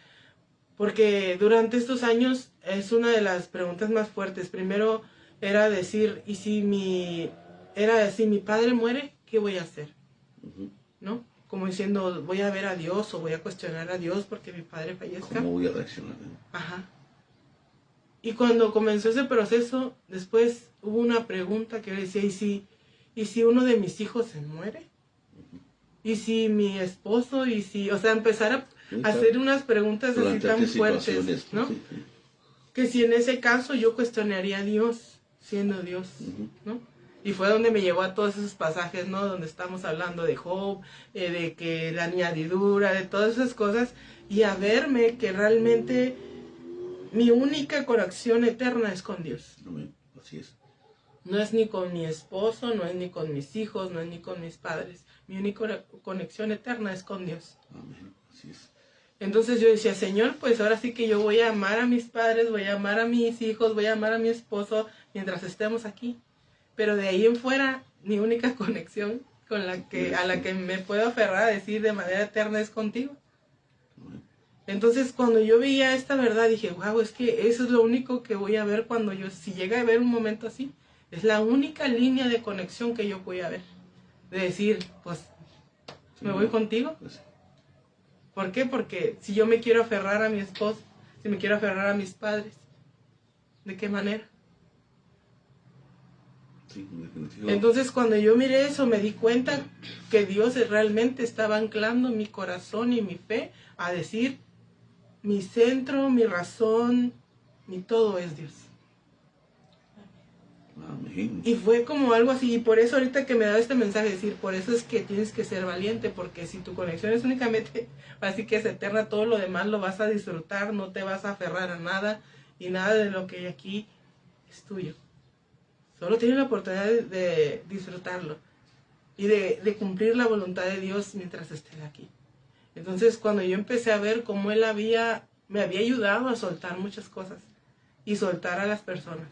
Porque durante estos años es una de las preguntas más fuertes. Primero era decir, ¿y si mi padre muere, qué voy a hacer? ¿No? Como diciendo, voy a ver a Dios o voy a cuestionar a Dios porque mi padre fallezca. ¿Cómo voy a reaccionar? Ajá. Y cuando comenzó ese proceso, después hubo una pregunta que decía, ¿y si uno de mis hijos se muere? ¿Y si mi esposo? O sea, empezar a hacer unas preguntas así tan fuertes, ¿no? Sí, sí. Que si en ese caso yo cuestionaría a Dios, siendo Dios, ¿no? Y fue donde me llevó a todos esos pasajes, ¿no? Donde estamos hablando de Job, de que la añadidura, de todas esas cosas. Y a verme que realmente mi única conexión eterna es con Dios. Amén. Así es. No es ni con mi esposo, no es ni con mis hijos, no es ni con mis padres. Mi única conexión eterna es con Dios. Amén. Así es. Entonces yo decía, Señor, pues ahora sí que yo voy a amar a mis padres, voy a amar a mis hijos, voy a amar a mi esposo mientras estemos aquí. Pero de ahí en fuera, mi única conexión con a la que me puedo aferrar a decir de manera eterna es contigo. Amén. Entonces cuando yo veía esta verdad dije, wow, es que eso es lo único que voy a ver cuando si llega a ver un momento así. Es la única línea de conexión que yo voy a ver. De decir, pues, me voy contigo. Pues, ¿Por qué? Porque si yo me quiero aferrar a mi esposo, si me quiero aferrar a mis padres, ¿de qué manera? sí, en definitiva. Entonces cuando yo miré eso me di cuenta que Dios realmente estaba anclando mi corazón y mi fe a decir, mi centro, mi razón, mi todo es Dios. Amén. Y fue como algo así, y por eso ahorita que me da este mensaje, decir, por eso es que tienes que ser valiente, porque si tu conexión es únicamente, así que es eterna, todo lo demás lo vas a disfrutar, no te vas a aferrar a nada, y nada de lo que hay aquí es tuyo. Solo tienes la oportunidad de disfrutarlo, y de cumplir la voluntad de Dios mientras estés aquí. Entonces cuando yo empecé a ver cómo Él me había ayudado a soltar muchas cosas, y soltar a las personas.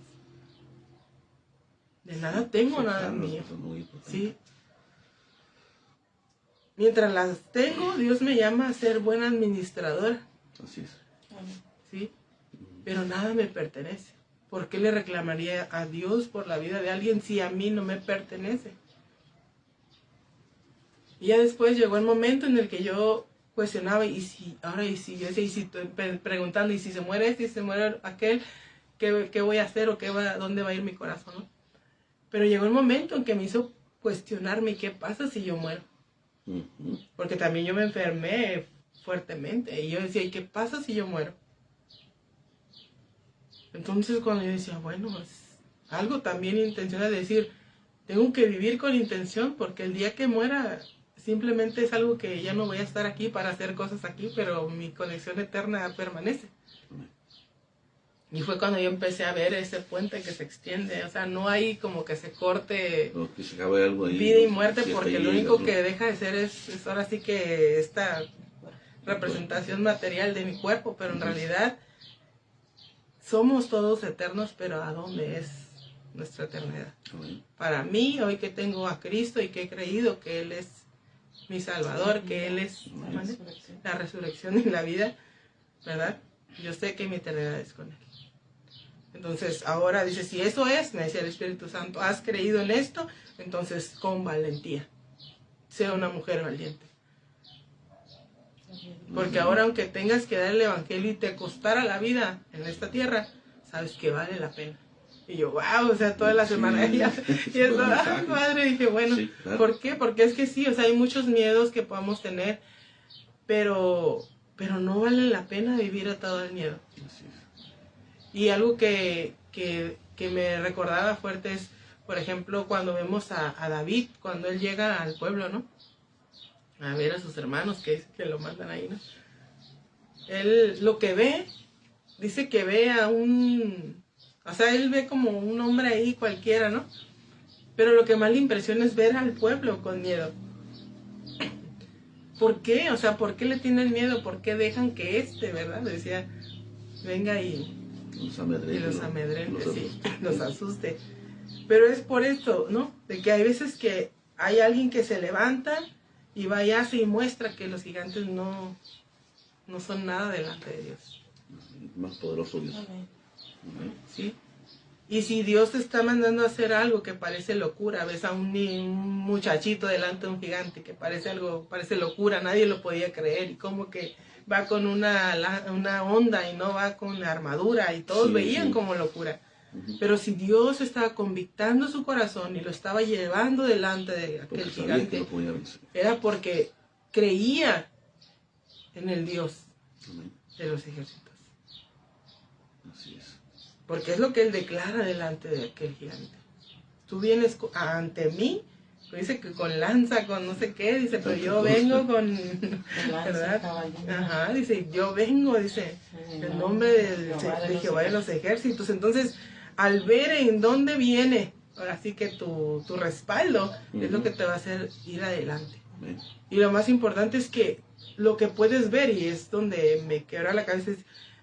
De nada tengo nada mío. Sí. Mientras las tengo, Dios me llama a ser buena administradora. Así es. Sí. Pero nada me pertenece. ¿Por qué le reclamaría a Dios por la vida de alguien si a mí no me pertenece? Y ya después llegó el momento en el que yo cuestionaba, y si estoy preguntando, y si se muere este, y si se muere aquel, ¿qué voy a hacer o dónde va a ir mi corazón, ¿no? Pero llegó el momento en que me hizo cuestionarme, ¿qué pasa si yo muero? Porque también yo me enfermé fuertemente. Y yo decía, ¿y qué pasa si yo muero? Entonces cuando yo decía, bueno, es algo también intencional de decir, tengo que vivir con intención, porque el día que muera simplemente es algo que ya no voy a estar aquí para hacer cosas aquí, pero mi conexión eterna permanece. Y fue cuando yo empecé a ver ese puente que se extiende. O sea, no hay como que se corte O que se acabe algo ahí, vida y ¿no? muerte, Si porque hasta lo ahí único llega, que deja de ser es ahora sí que esta representación material de mi cuerpo, pero en realidad somos todos eternos, pero ¿a dónde es nuestra eternidad? Amén. Para mí, hoy que tengo a Cristo y que he creído que Él es mi Salvador, que Él es la resurrección y la vida, ¿verdad? Yo sé que mi eternidad es con Él. Entonces ahora dice, si eso es, me decía el Espíritu Santo, has creído en esto, entonces con valentía, sea una mujer valiente. Porque ahora aunque tengas que dar el Evangelio y te costara la vida en esta tierra, sabes que vale la pena. Y yo, wow, o sea, toda la semana ella, y eso, padre, dije, bueno, Sí, claro. ¿por qué? Porque es que sí, o sea, hay muchos miedos que podamos tener, pero no vale la pena vivir atado al miedo. Así es. Y algo que me recordaba fuerte es, por ejemplo, cuando vemos a David, cuando él llega al pueblo, ¿no? A ver a sus hermanos que lo mandan ahí, ¿no? Él lo que ve, dice que ve o sea, él ve como un hombre ahí cualquiera, ¿no? Pero lo que más le impresiona es ver al pueblo con miedo. ¿Por qué? O sea, ¿por qué le tienen miedo? ¿Por qué dejan que ¿verdad? Decía, venga y los amedrente, sí, los asuste. Pero es por esto, ¿no? De que hay veces que hay alguien que se levanta y va y hace y muestra que los gigantes no son nada delante de Dios. Más poderoso Dios. Amén. ¿Sí? Y si Dios te está mandando a hacer algo que parece locura, ves a un muchachito delante de un gigante que parece locura, nadie lo podía creer, y como que va con una onda y no va con armadura, y todos veían como locura. Pero si Dios estaba convictando su corazón y lo estaba llevando delante de aquel gigante, era porque creía en el Dios de los ejércitos. Así es. Porque es lo que él declara delante de aquel gigante. tú vienes ante mí, dice que con lanza, con no sé qué, dice, pero yo vengo con ¿verdad? Ajá, dice, yo vengo, dice, en nombre de Jehová de los ejércitos. Entonces, al ver en dónde viene, ahora sí que tu respaldo, es lo que te va a hacer ir adelante. Y lo más importante es que lo que puedes ver, y es donde me quebra la cabeza, es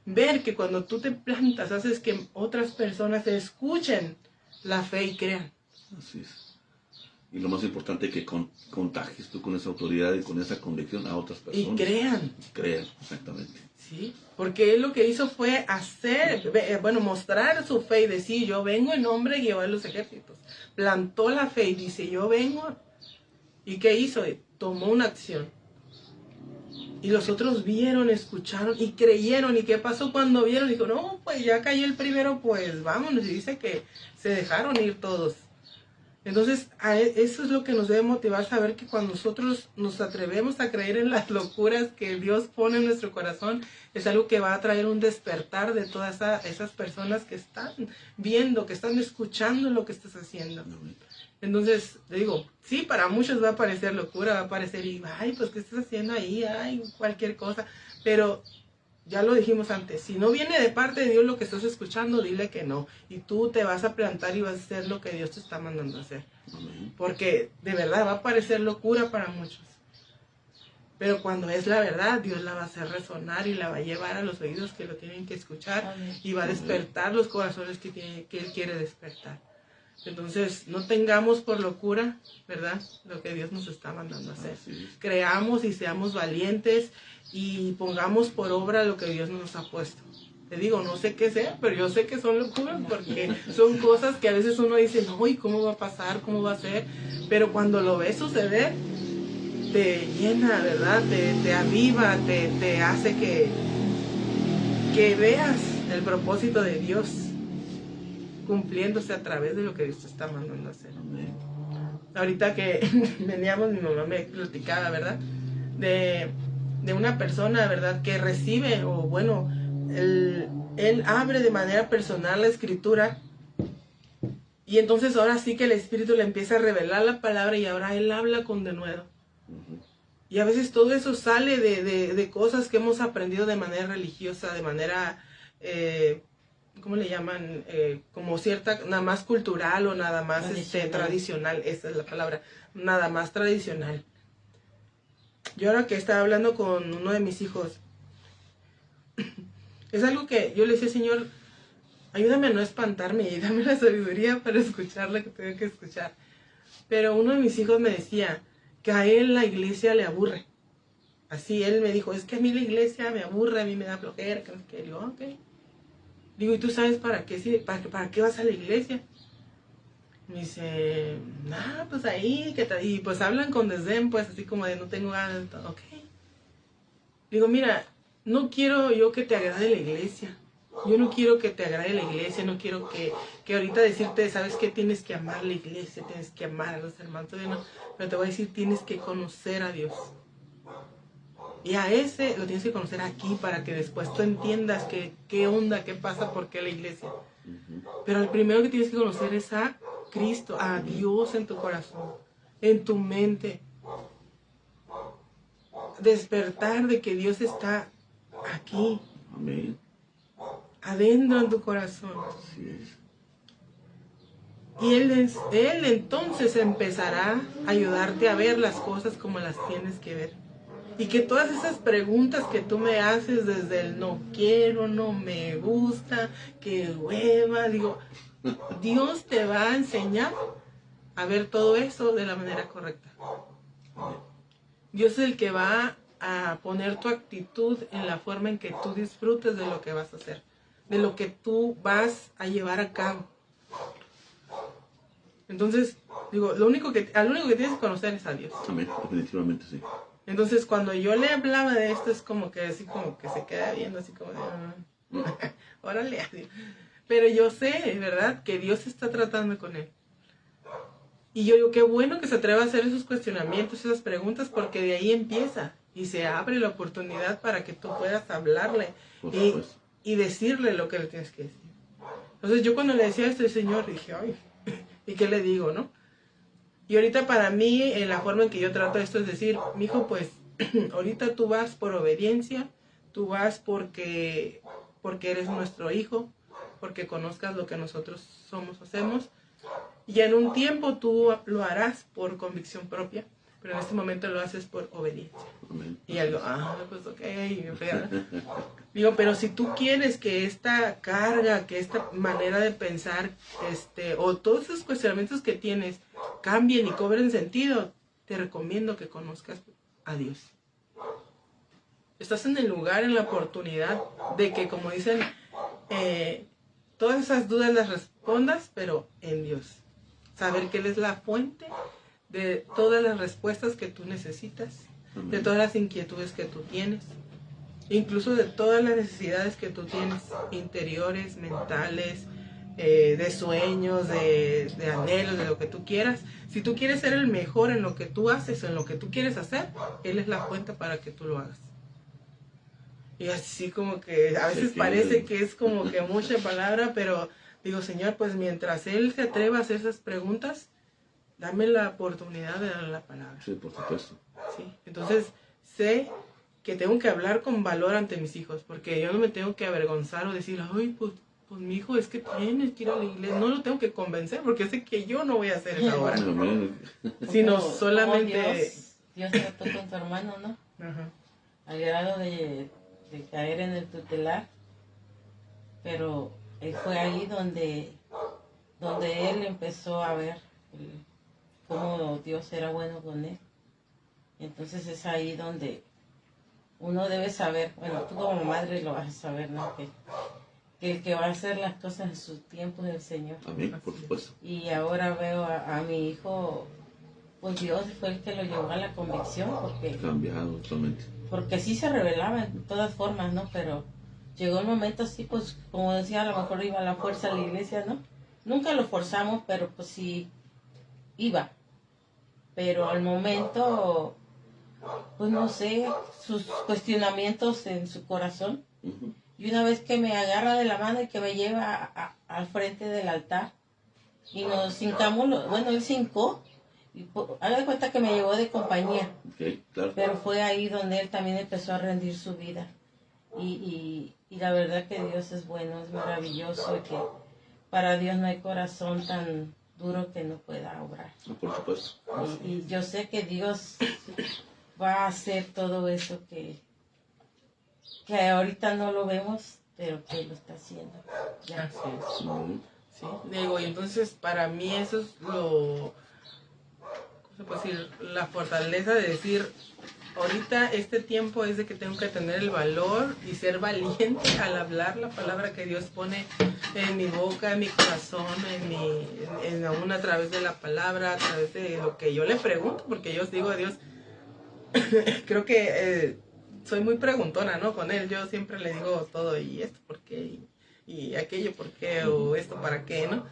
ver que cuando tú te plantas, haces que otras personas escuchen la fe y crean. Así es. Y lo más importante es que contagies tú con esa autoridad y con esa convicción a otras personas. Y crean. Crean, exactamente. Sí, porque él lo que hizo fue mostrar su fe y decir, yo vengo en nombre de Jehová de los ejércitos. Plantó la fe y dice, yo vengo. ¿Y qué hizo? Tomó una acción. Y los otros vieron, escucharon y creyeron. ¿Y qué pasó cuando vieron? Dijo, no, pues ya cayó el primero, pues vámonos. Y dice que se dejaron ir todos. Entonces, eso es lo que nos debe motivar, saber que cuando nosotros nos atrevemos a creer en las locuras que Dios pone en nuestro corazón, es algo que va a traer un despertar de todas esas personas que están viendo, que están escuchando lo que estás haciendo. Entonces, le digo, sí, para muchos va a parecer locura, va a parecer, ay, pues, ¿qué estás haciendo ahí? Ay, cualquier cosa. Pero ya lo dijimos antes, si no viene de parte de Dios lo que estás escuchando, dile que no. Y tú te vas a plantar y vas a hacer lo que Dios te está mandando a hacer. Porque de verdad va a parecer locura para muchos. Pero cuando es la verdad, Dios la va a hacer resonar y la va a llevar a los oídos que lo tienen que escuchar. Y va a despertar los corazones que Él quiere despertar. Entonces, no tengamos por locura, ¿verdad?, lo que Dios nos está mandando a hacer. Creamos y seamos valientes y pongamos por obra lo que Dios nos ha puesto. Te digo, no sé qué sea, pero yo sé que son locuras porque son cosas que a veces uno dice, no, ¿y cómo va a pasar? ¿Cómo va a ser? Pero cuando lo ves suceder, te llena, ¿verdad? Te aviva, te hace que veas el propósito de Dios cumpliéndose a través de lo que Dios te está mandando a hacer. Amén. Ahorita que veníamos, mi mamá me platicaba, ¿verdad?, de una persona, ¿verdad?, que recibe, o bueno, él abre de manera personal la escritura, y entonces ahora sí que el Espíritu le empieza a revelar la palabra y ahora él habla con denuedo. Y a veces todo eso sale de cosas que hemos aprendido de manera religiosa, de manera, ¿cómo le llaman? Como cierta, nada más cultural o nada más tradicional, esa es la palabra, nada más tradicional. Yo ahora que estaba hablando con uno de mis hijos, es algo que yo le decía, Señor, ayúdame a no espantarme y dame la sabiduría para escuchar lo que tengo que escuchar. Pero uno de mis hijos me decía que a él la iglesia le aburre. Así él me dijo, es que a mí la iglesia me aburre, a mí me da flojera, que no sé qué. Digo, ok. Digo, ¿y tú sabes para qué? ¿Sí? ¿Para qué vas a la iglesia? Me dice, pues ahí, ¿qué tal? Y pues hablan con desdén, pues así como de no tengo ganas. Ok. Digo, mira, no quiero yo que te agrade la iglesia. Yo no quiero que te agrade la iglesia, no quiero que ahorita decirte, ¿sabes qué? Tienes que amar la iglesia, tienes que amar a los hermanos. No, pero te voy a decir, tienes que conocer a Dios. Y a ese lo tienes que conocer aquí para que después tú entiendas qué onda, qué pasa, por qué la iglesia. Pero el primero que tienes que conocer es a Cristo, a Dios en tu corazón, en tu mente. Despertar de que Dios está aquí. Amén. Adentro en tu corazón. Así es. Y él entonces empezará a ayudarte a ver las cosas como las tienes que ver. Y que todas esas preguntas que tú me haces desde el no quiero, no me gusta, que hueva, digo, Dios te va a enseñar a ver todo eso de la manera correcta. Dios es el que va a poner tu actitud en la forma en que tú disfrutes de lo que vas a hacer, de lo que tú vas a llevar a cabo. Entonces, digo, al único que tienes que conocer es a Dios. Amén, definitivamente sí. Entonces, cuando yo le hablaba de esto, es como que así como que se queda viendo así como de, órale, así. Pero yo sé, ¿verdad?, que Dios está tratando con él. Y yo digo, qué bueno que se atreva a hacer esos cuestionamientos, esas preguntas, porque de ahí empieza y se abre la oportunidad para que tú puedas hablarle y decirle lo que le tienes que decir. Entonces yo cuando le decía esto al Señor, dije, ay, ¿Y qué le digo, no? Y ahorita para mí, la forma en que yo trato esto es decir, mijo, pues ahorita tú vas por obediencia, tú vas porque eres nuestro hijo, porque conozcas lo que nosotros somos, hacemos, y en un tiempo tú lo harás por convicción propia, pero en este momento lo haces por obediencia. Amén. Y algo, pues ok, digo, pero si tú quieres que esta carga, que esta manera de pensar, o todos esos cuestionamientos que tienes cambien y cobren sentido, te recomiendo que conozcas a Dios. Estás en el lugar, en la oportunidad de que, como dicen, todas esas dudas las respondas, pero en Dios. Saber que Él es la fuente de todas las respuestas que tú necesitas, de todas las inquietudes que tú tienes, incluso de todas las necesidades que tú tienes, interiores, mentales, de sueños, de anhelos, de lo que tú quieras. Si tú quieres ser el mejor en lo que tú haces, en lo que tú quieres hacer, Él es la fuente para que tú lo hagas. Y así como que a veces parece que es como que mucha palabra, pero digo, Señor, pues mientras Él se atreva a hacer esas preguntas, dame la oportunidad de darle la palabra. Sí, por supuesto. Sí, entonces sé que tengo que hablar con valor ante mis hijos, porque yo no me tengo que avergonzar o decir, ay, pues mi hijo es que tienes que ir a la iglesia. No lo tengo que convencer, porque sé que yo no voy a hacer esa obra. Sino solamente... Dios trató con tu hermano, ¿no? Ajá. Al grado de caer en el tutelar, pero fue ahí donde él empezó a ver cómo Dios era bueno con él. Entonces es ahí donde uno debe saber, bueno, tú como madre lo vas a saber, ¿no? Que el que va a hacer las cosas en su tiempo es el Señor. Amén, por supuesto. Y ahora veo a mi hijo, pues Dios fue el que lo llevó a la convicción, porque cambiado totalmente. Porque sí se rebelaba en todas formas, ¿no? Pero llegó el momento así, pues, como decía, a lo mejor iba a la fuerza a la iglesia, ¿no? Nunca lo forzamos, pero pues sí iba. Pero al momento, pues no sé, sus cuestionamientos en su corazón. Uh-huh. Y una vez que me agarra de la mano y que me lleva al frente del altar, y nos hincamos, bueno, él se hincó, y haga de cuenta que me llevó de compañía. Okay, claro. Pero fue ahí donde él también empezó a rendir su vida. Y la verdad que Dios es bueno, es maravilloso, y que para Dios no hay corazón tan duro que no pueda obrar. No, por supuesto. Y yo sé que Dios va a hacer todo eso que ahorita no lo vemos, pero que lo está haciendo. Ya. Así es. Uh-huh. Sí, digo, y entonces para mí eso es lo... ¿cómo se puede decir? La fortaleza de decir, ahorita este tiempo es de que tengo que tener el valor y ser valiente al hablar la palabra que Dios pone en mi boca, en mi corazón, aún a través de la palabra, a través de lo que yo le pregunto, porque yo digo a Dios, creo que soy muy preguntona, ¿no? Con Él, yo siempre le digo todo, y esto por qué, y aquello por qué, o esto para qué, ¿no?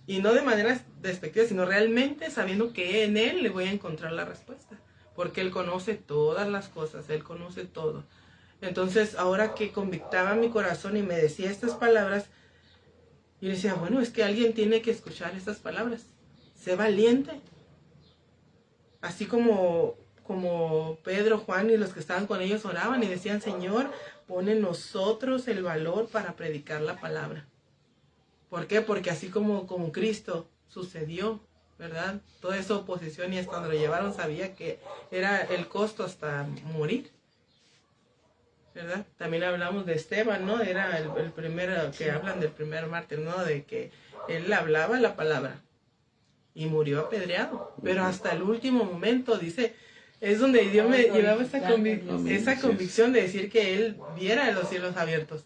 Y no de manera despectiva, sino realmente sabiendo que en Él le voy a encontrar la respuesta. Porque Él conoce todas las cosas, Él conoce todo. Entonces, ahora que convictaba mi corazón y me decía estas palabras, yo decía, bueno, es que alguien tiene que escuchar estas palabras. Sé valiente. Así como Pedro, Juan y los que estaban con ellos oraban y decían, Señor, pon en nosotros el valor para predicar la palabra. ¿Por qué? Porque así como Cristo sucedió, ¿verdad? Toda esa oposición, y hasta cuando lo llevaron sabía que era el costo hasta morir, ¿verdad? También hablamos de Esteban, ¿no? Era el primero que hablan del primer mártir, ¿no? De que él hablaba la palabra y murió apedreado, pero hasta el último momento, dice, es donde Dios me llevaba esa convicción de decir que él viera los cielos abiertos.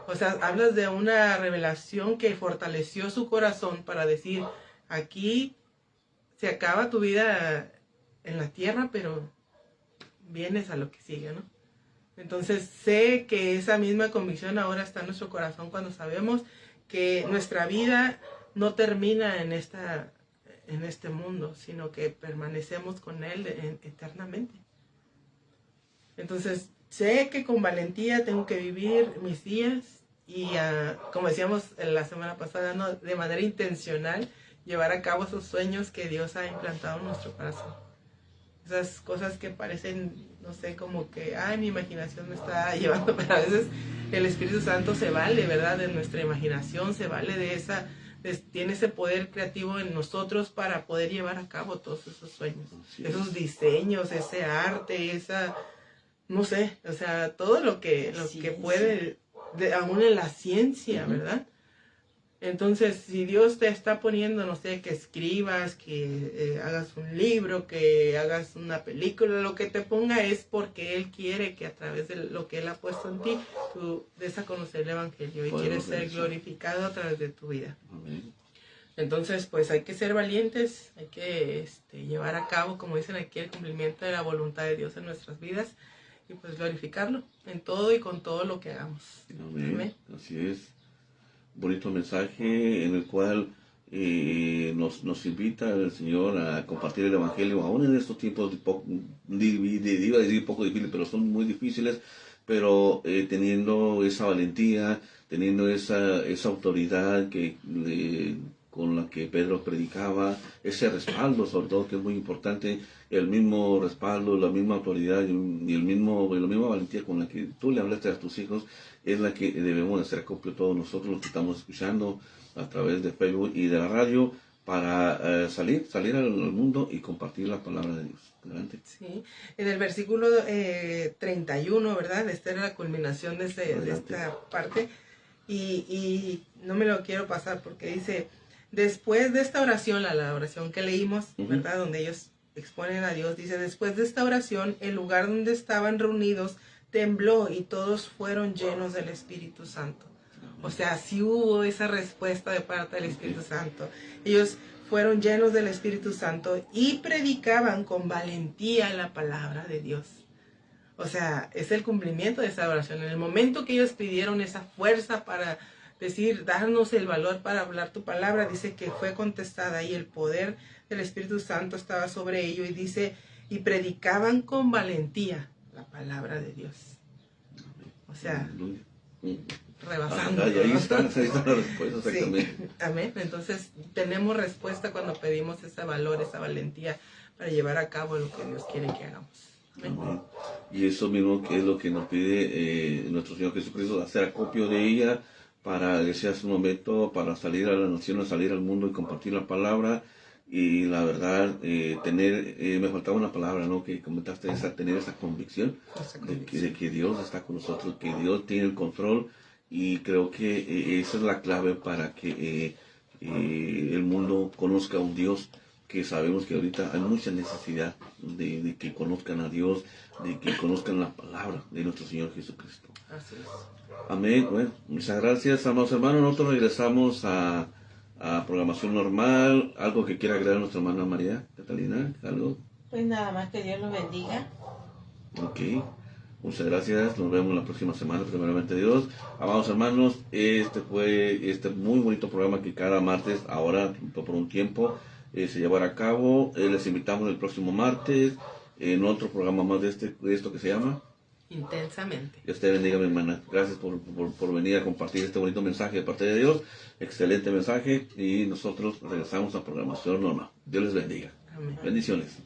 O sea, hablas de una revelación que fortaleció su corazón para decir, aquí se acaba tu vida en la tierra, pero vienes a lo que sigue, ¿no? Entonces sé que esa misma convicción ahora está en nuestro corazón cuando sabemos que nuestra vida no termina en este mundo, sino que permanecemos con Él eternamente. Entonces sé que con valentía tengo que vivir mis días y como decíamos la semana pasada, ¿no? De manera intencional, llevar a cabo esos sueños que Dios ha implantado en nuestro corazón. Esas cosas que parecen, no sé, como que, ay, mi imaginación me está llevando, pero a veces el Espíritu Santo se vale, ¿verdad? De nuestra imaginación, se vale de esa, tiene ese poder creativo en nosotros para poder llevar a cabo todos esos sueños, esos diseños, ese arte, esa, no sé, o sea, todo lo que puede, aún en la ciencia, ¿verdad? Entonces, si Dios te está poniendo, no sé, que escribas, que hagas un libro, que hagas una película, lo que te ponga es porque Él quiere que a través de lo que Él ha puesto en ti, tú des a conocer el Evangelio y quieres ser glorificado a través de tu vida. Amén. Entonces, pues hay que ser valientes, hay que llevar a cabo, como dicen aquí, el cumplimiento de la voluntad de Dios en nuestras vidas y pues glorificarlo en todo y con todo lo que hagamos. Amén. Amén. Así es. Bonito mensaje en el cual nos invita el Señor a compartir el Evangelio, aún en estos tiempos iba a decir poco difíciles, pero son muy difíciles, pero teniendo esa valentía, teniendo esa autoridad con la que Pedro predicaba, ese respaldo sobre todo, que es muy importante, el mismo respaldo, la misma autoridad y la misma valentía con la que tú le hablaste a tus hijos, es la que debemos hacer acopio todos nosotros los que estamos escuchando a través de Facebook y de la radio para salir al mundo y compartir la palabra de Dios. Adelante. Sí, en el versículo 31, ¿verdad? Esta era la culminación de esta parte y no me lo quiero pasar porque dice, después de esta oración, la oración que leímos, ¿verdad? Donde ellos exponen a Dios, dice, después de esta oración, el lugar donde estaban reunidos tembló y todos fueron llenos del Espíritu Santo. O sea, sí hubo esa respuesta de parte del Espíritu Santo. Ellos fueron llenos del Espíritu Santo y predicaban con valentía la palabra de Dios. O sea, es el cumplimiento de esa oración. En el momento que ellos pidieron esa fuerza para decir, darnos el valor para hablar tu palabra, dice que fue contestada y el poder del Espíritu Santo estaba sobre ellos y dice, y predicaban con valentía la palabra de Dios. O sea, rebasando. Ahí está la respuesta, exactamente. Sí, amén. Entonces, tenemos respuesta cuando pedimos ese valor, esa valentía para llevar a cabo lo que Dios quiere que hagamos. Amén. Amén. Y eso mismo que es lo que nos pide nuestro Señor Jesucristo, hacer acopio de ella para ese momento, para salir a la nación, salir al mundo y compartir la palabra. Y la verdad, me faltaba una palabra, ¿no? Que comentaste, tener esa convicción de que Dios está con nosotros, que Dios tiene el control. Y creo que esa es la clave para que el mundo conozca a un Dios que sabemos que ahorita hay mucha necesidad de que conozcan a Dios, de que conozcan la palabra de nuestro Señor Jesucristo. Así es. Amén. Bueno, muchas gracias, amados hermanos. Nosotros regresamos a programación normal. ¿Algo que quiera agregar nuestra hermana María Catalina? ¿Algo? Pues nada más, que Dios los bendiga. Ok. Muchas gracias. Nos vemos la próxima semana, primeramente Dios. Amados hermanos, este fue muy bonito programa que cada martes, ahora por un tiempo, se llevará a cabo. Les invitamos el próximo martes en otro programa más de esto que se llama Intensamente. Dios te bendiga, mi hermana. Gracias por venir a compartir este bonito mensaje de parte de Dios. Excelente mensaje. Y nosotros regresamos a programación normal. Dios les bendiga. Amén. Bendiciones.